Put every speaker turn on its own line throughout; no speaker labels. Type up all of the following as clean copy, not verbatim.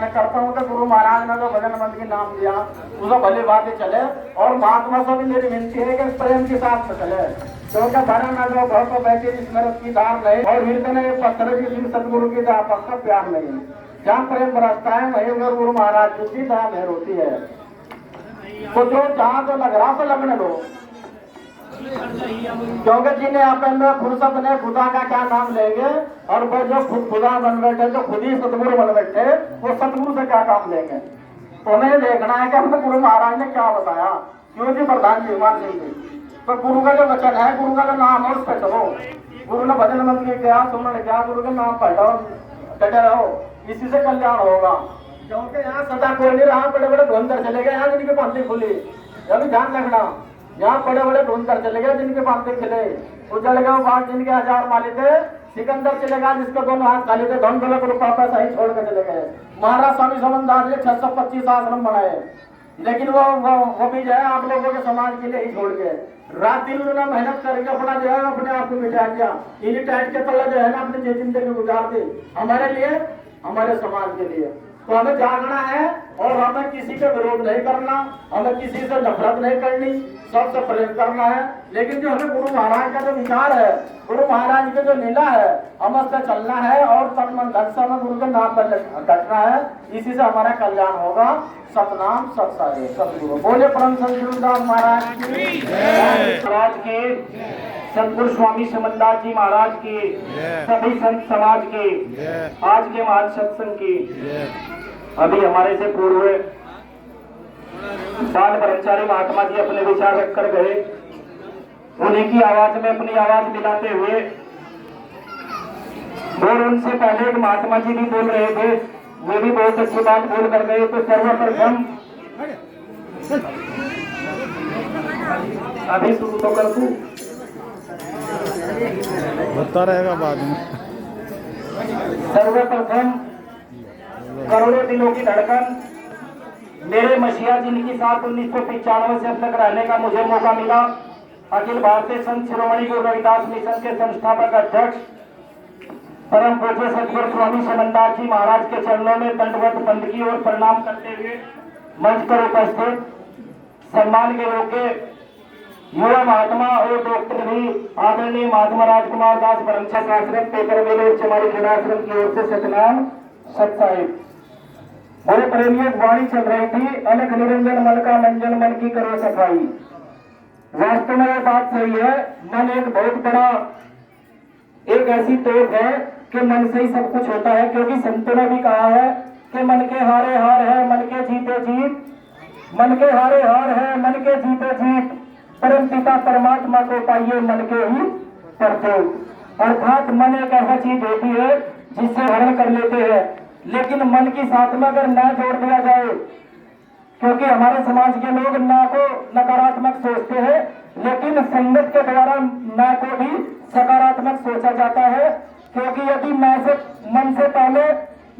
मैं करता हूँ तो गुरु महाराज ने जो भजन मंत्र के नाम दिया उसको भली बातें चले। और महात्मा से भी मेरी विनती है कि प्रेम के साथ में चले, क्योंकि बड़ा न जो बहुत तो बैठे स्मृत की धार नहीं और हृदय ने पत्थर की सिंह सदगुरु की आपस का प्यार नहीं। जहाँ प्रेम बरसता है वही गुरु महाराज की दया मेहर होती है। तो जो जहाँ तो लग रहा तो लगने दो, क्योंकि जिन्हें अपन फुर्सत ने खुदा का क्या नाम लेंगे और वो जो खुद खुदा बन बैठे जो खुद ही सतगुरु बन बैठे वो सतगुरु से क्या काम लेंगे। तो हमें देखना है कि हमें गुरु महाराज ने क्या बताया। क्यों जी प्रधान जी मान सिंह जी, तो गुरु का जो वचन है, गुरु का जो नाम है उस पर चलो। गुरु ने भजन मंत्र किया, तुमने क्या गुरु के नाम पढ़ो डटे रहो, इसी से कल्याण होगा। क्योंकि यहाँ सदा कोई नहीं रहा, बड़े बड़े ढोंदर चले गए यहाँ जिनकी पंक्ति खुली, अभी ध्यान रखना। यहाँ बड़े बड़े ढूंढकर चले गए जिनके पंक्ति खिले, उजड़ गए बात जिनके 1000 माली थे। सिकंदर चलेगा जिसके दोनों हाथ खाली थे, धन दौलत रुपया पैसा ही छोड़ के चले गए। महाराज स्वामी समनदास ने 625 आश्रम बनाए, लेकिन वो भी जो है आप लोगों के समाज के लिए ही छोड़ के रात दिन उन्होंने मेहनत करके अपना जो है अपने आप को मिटा दिया। इन्हीं टाइट के तले जो है ना अपनी जिंदगी गुजार दी हमारे लिए, हमारे समाज के लिए। तो हमें जागना है और हमें किसी का विरोध नहीं करना, हमें किसी से नफरत नहीं करनी, सबसे प्रेम करना है। लेकिन जो हमें गुरु महाराज का जो विचार है, गुरु महाराज की जो लीला है, हम उससे चलना है और तन मन धन से हमें गुरु के नाम पर डटना है। इसी से हमारा कल्याण होगा। सतनाम सत्साई सतगुरु बोले परम संत गुरुदास महाराज की महाराज के, सतगुरु स्वामी समनदास जी महाराज की, सभी संत समाज की, आज के महान सत्संग की। अभी हमारे से पूर्व बाल ब्रह्मचारी महात्मा जी अपने विचार रखकर गए, उन्हीं की आवाज में अपनी आवाज मिलाते हुए, और उनसे पहले एक महात्मा जी भी बोल रहे थे, वो भी बहुत अच्छी बात बोल कर गए। तो सर्वप्रथम अभी शुरू तो कर दूं,
होता रहेगा बाद में।
सर्वप्रथम करोड़ों दिलों की धड़कन मेरे मसीहा जिनकी साथ 1995 से अब तक रहने का मुझे मौका मिला, अखिल भारतीय संत शिरोमणि गुरु रविदास मिशन के संस्थापक अध्यक्ष परम पूज्य सतगुरु स्वामी समनदास जी महाराज के चरणों में दंडवत बंदगी और प्रणाम करते हुए मंच पर उपस्थित सम्मान के योग्य युवा महात्मा और डॉक्टर भी आदरणीय महात्मा राजकुमार दास ब्रह्मचारी आश्रम पेपर मेले और चमारी आश्रम की ओर से सतनाम सत साहिब। बड़े प्रेमी वाणी चल रही थी, अलग निरंजन मन का मंजन मन की करो सफाई। वास्तव में यह बात सही है, मन एक बहुत बड़ा एक ऐसी तोप है कि मन से ही सब कुछ होता है। क्योंकि संतों ने भी कहा है कि मन के हारे हार है मन के जीते जीत, मन के हारे हार है मन के जीते जीत, परम पिता परमात्मा को पाइए मन के ही परतोष। अर्थात मन एक ऐसा चीज होती है जिससे हरण कर लेते हैं, लेकिन मन की साथ में अगर न जोड़ दिया जाए, क्योंकि हमारे समाज के लोग न को नकारात्मक सोचते हैं, लेकिन संगत के द्वारा न को भी सकारात्मक सोचा जाता है। क्योंकि यदि मन से पहले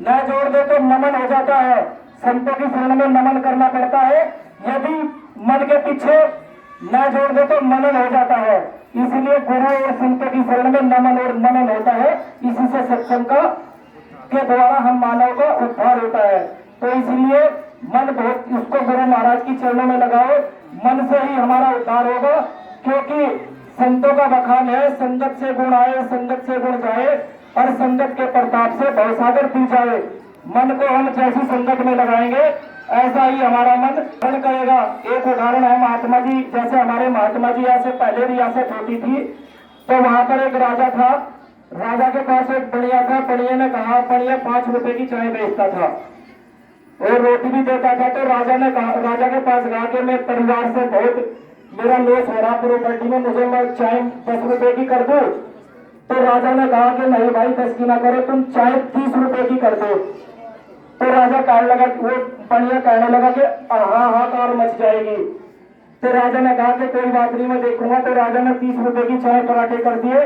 न जोड़ दे तो नमन हो जाता है, संतों की शरण में नमन करना पड़ता है। यदि मन के पीछे न जोड़ दे तो मनन हो जाता है, इसलिए गुरु और संतों की शरण में नमन और मनन होता है। इसी से सत्संग का के द्वारा हम मानव का उद्धार होता है। तो इसलिए मन बहुत उसको गुरु महाराज की चरणों में लगाओ, मन से ही हमारा उद्धार होगा। क्योंकि संतों का बखान है, संगत से गुण आए संगत से गुण जाए और संगत के प्रताप से भवसागर पी जाए। मन को हम जैसी संगत में लगाएंगे ऐसा ही हमारा मन बन करेगा। एक उदाहरण है महात्मा जी, जैसे हमारे महात्मा जी यहाँ से पहले रियासत होती थी, तो वहां पर एक राजा था, राजा के पास एक बढ़िया था। बढ़िया ने कहा, बढ़िया 5 रुपए की चाय बेचता था और रोटी भी देता था। तो राजा ने कहा, राजा के पास कहा कि मैं परिवार से बहुत मेरा लॉस हो रहा प्रॉपर्टी में, मुझे मैं चाय 10 रुपए की कर दूं। तो राजा ने कहा कि नहीं भाई 10 की ना करो, तुम चाय 30 रुपए की कर दो। तो राजा कहने लगा, वो बढ़िया कहने लगा कि हाहाकार मच जाएगी। तो राजा ने कहा कि कोई बात नहीं मैं देखूंगा। तो राजा ने 30 रुपए की चाय पराठे कर दिए।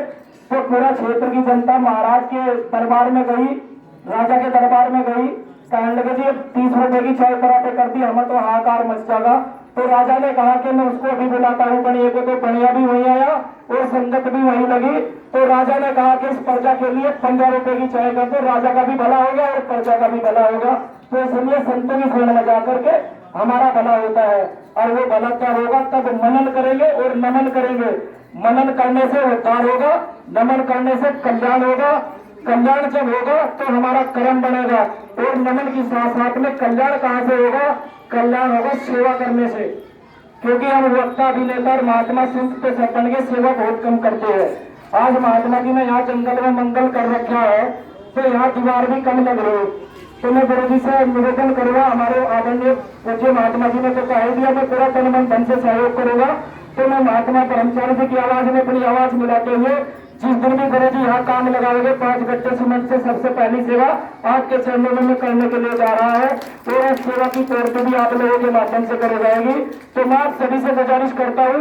तो पूरा क्षेत्र की जनता महाराज के दरबार में गई, राजा के दरबार में गई, कहने लगे जी 30 रुपए की चाय पराठे कर दी, हमें तो हाहाकार मच जाएगा। तो राजा ने कहा कि मैं उसको अभी बुलाता हूँ। पणिया को, तो पणिया भी वहीं आया और संगत भी वहीं लगी। तो राजा ने कहा कि इस प्रजा के लिए 15 रुपए की चाय कर दो, राजा का भी भला होगा और प्रजा का भी भला होगा। तो इसलिए संतों की शरण में जा करके हमारा भला होता है। और वो भला क्या होगा, तब मनन करेंगे और नमन करेंगे। मनन करने से उद्धार होगा, नमन करने से कल्याण होगा। कल्याण जब होगा तो हमारा कर्म बनेगा, और नमन की साथ साथ में कल्याण कहाँ से होगा, कल्याण होगा सेवा करने से। क्योंकि हम वक्ता अभिनेता और महात्मा संत तो सब बन के सेवा बहुत कम करते हैं। आज महात्मा जी ने यहाँ जंगल में मंगल कर रखा है, तो यहाँ दीवार भी कम लग रही। तो मैं गुरु जी से निवेदन करूंगा, हमारे आदरणीय पूज्य महात्मा जी ने तो कह दिया मैं पूरा तन मन धन से सहयोग करूंगा। तो मैं महात्मा ब्रह्मचारी जी की आवाज में अपनी आवाज मिलाते हुए, जिस दिन भी गुरु जी यहाँ काम लगाओगे 5 गट्टे सीमेंट से सबसे पहली सेवा आपके चरणों में करने के लिए जा रहा है, और इस सेवा की पूर्ति भी आप लोगों के माध्यम से करी जाएगी। तो मैं आप सभी से गुजारिश करता हूँ,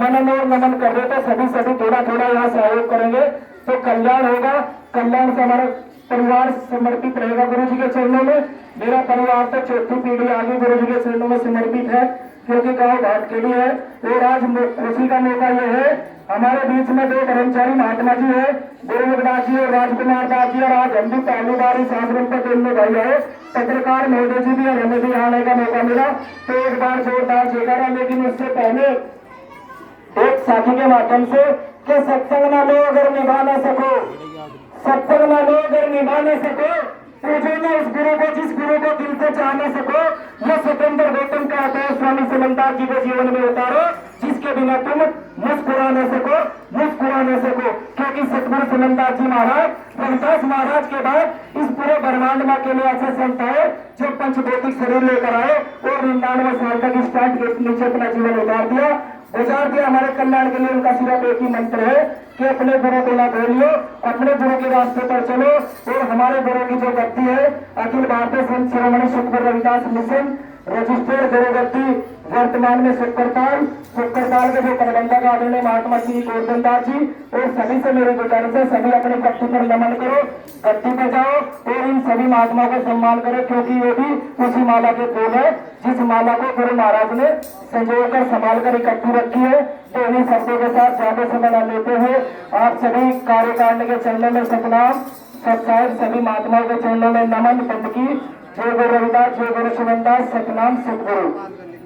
मनन और नमन कर रहे तो सभी थोड़ा थोड़ा यहाँ सहयोग करेंगे तो कल्याण होगा। कल्याण से हमारा परिवार समर्पित रहेगा गुरु जी के चरणों में। मेरा परिवार तो चौथी पीढ़ी आगे गुरु जी के चरणों में समर्पित है, क्योंकि गाँव घाट के लिए है। और आज खुशी का मौका यह है, हमारे बीच में 2 ब्रह्मचारी महात्मा जी है, गुरुदास जी और राजकुमार दास जी। और आज हम भी पहली बार इस आश्रम पर दोनों भाई है, पत्रकार महोदय जी भी, और हमें भी आने का मौका मिला। तो एक बार जोरदार जयकारा। लेकिन उससे पहले एक साथी के माध्यम से कि सत्संग न लो अगर निभा न सको, सत्संग न लो अगर निभा न सको, पूजो न उस गुरु को जिस गुरु को दिल से चाह न सको। यह स्वतंत्र गौतम का आदेश स्वामी समन्दास जी को जीवन में उतारो, जिसके बिना तुम मुस्कुरा न सको, मुस्कुरा न सको। क्योंकि सतगुरु समन्दास जी महाराज, रविदास महाराज के बाद इस पूरे ब्रह्मांड में के लिए ऐसे संत है जो पंचभौतिक शरीर लेकर आए और 99 साल तक इस स्टैंड के नीचे अपना जीवन उतार दिया। हमारे कल्याण के लिए उनका सिर्फ एक ही मंत्र है कि अपने गुरु को ना भूलियो, अपने गुरु के रास्ते पर चलो। और हमारे गुरु की जो गद्दी है, अखिल भारतीय संत शिरोमणि सतगुरु रविदास मिशन रजिस्टर्ड गुरु गद्दी, वर्तमान में सुक्करताल के जो प्रबंधक आदरणीय महात्मा श्री गोवर्धन दास जी, और सभी से मेरी गुजारिश है, सभी अपने गद्दी पर नमन करो, गद्दी पे जाओ और इन सभी महात्माओं का सम्मान करो। क्योंकि ये भी उसी माला के फूल है जिस माला को गुरु महाराज ने संजो कर संभाल कर इकट्ठी रखी है। तो इन्हीं शब्दों के साथ ज्यादा समय न लेते हुए आप सभी कार्यकारिणी के चरणों में सतनाम सत्साहिब, सभी महात्माओं के चरणों में नमन। बंद की। जय गुरु रविदास, जय गुरु सुमनदास, सतनाम सतगुरु।